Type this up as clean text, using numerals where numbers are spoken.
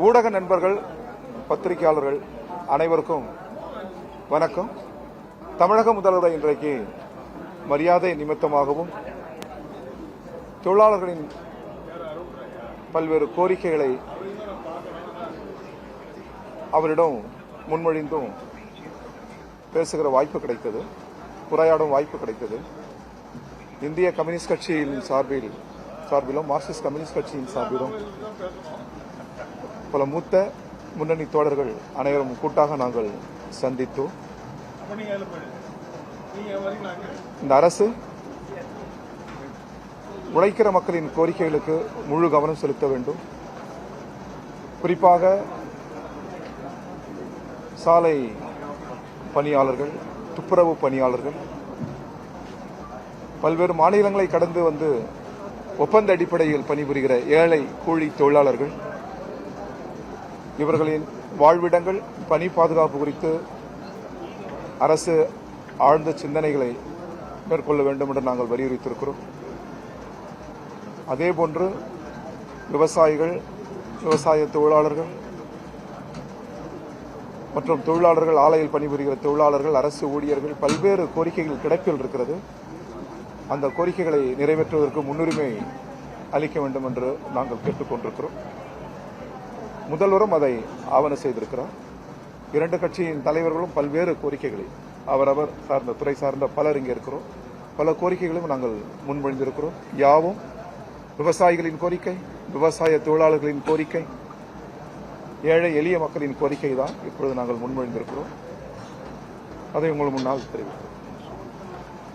ஊடக நண்பர்கள் பத்திரிகையாளர்கள் அனைவருக்கும் வணக்கம். தமிழக முதல்வர் இன்றைக்கு மரியாதை நிமித்தமாகவும் தொழிலாளர்களின் பல்வேறு கோரிக்கைகளை அவரிடம் முன்மொழிந்தும் பேசுகிற வாய்ப்பு கிடைத்தது, உரையாடும் வாய்ப்பு கிடைத்தது. இந்திய கம்யூனிஸ்ட் கட்சியின் சார்பிலும் மார்க்சிஸ்ட் கம்யூனிஸ்ட் கட்சியின் சார்பிலும் பல மூத்த முன்னணி தோழர்கள் அனைவரும் கூட்டாக நாங்கள் சந்தித்தோம். இந்த அரசு உழைக்கிற மக்களின் கோரிக்கைகளுக்கு முழு கவனம் செலுத்த வேண்டும். குறிப்பாக சாலை பணியாளர்கள், துப்புரவு பணியாளர்கள், பல்வேறு மாநிலங்களை கடந்து வந்து ஒப்பந்த அடிப்படையில் பணிபுரிகிற ஏழை கூலி தொழிலாளர்கள், இவர்களின் வாழ்விடங்கள், பணி பாதுகாப்பு குறித்து அரசு ஆழ்ந்த சிந்தனைகளை மேற்கொள்ள வேண்டும் என்று நாங்கள் வலியுறுத்தியிருக்கிறோம். அதேபோன்று விவசாயிகள், விவசாய தொழிலாளர்கள் மற்றும் தொழிலாளர்கள், ஆலையில் பணிபுரிகிற தொழிலாளர்கள், அரசு ஊழியர்கள், பல்வேறு கோரிக்கைகள் கிடப்பில் இருக்கிறது. அந்த கோரிக்கைகளை நிறைவேற்றுவதற்கு முன்னுரிமை அளிக்க வேண்டும் என்று நாங்கள் கேட்டுக்கொண்டிருக்கிறோம். முதல்வரும் அதை ஆவண செய்திருக்கிறார். இரண்டு கட்சியின் தலைவர்களும் பல்வேறு கோரிக்கைகளை அவரவர் சார்ந்த துறை சார்ந்த பலர் இங்கே இருக்கிறோம். பல கோரிக்கைகளையும் நாங்கள் முன்மொழிந்திருக்கிறோம். யாவும் விவசாயிகளின் கோரிக்கை, விவசாய தொழிலாளர்களின் கோரிக்கை, ஏழை எளிய மக்களின் கோரிக்கை தான் இப்பொழுது நாங்கள் முன்மொழிந்திருக்கிறோம். அதை உங்கள் முன்னால் தெரிவிக்கிறோம்.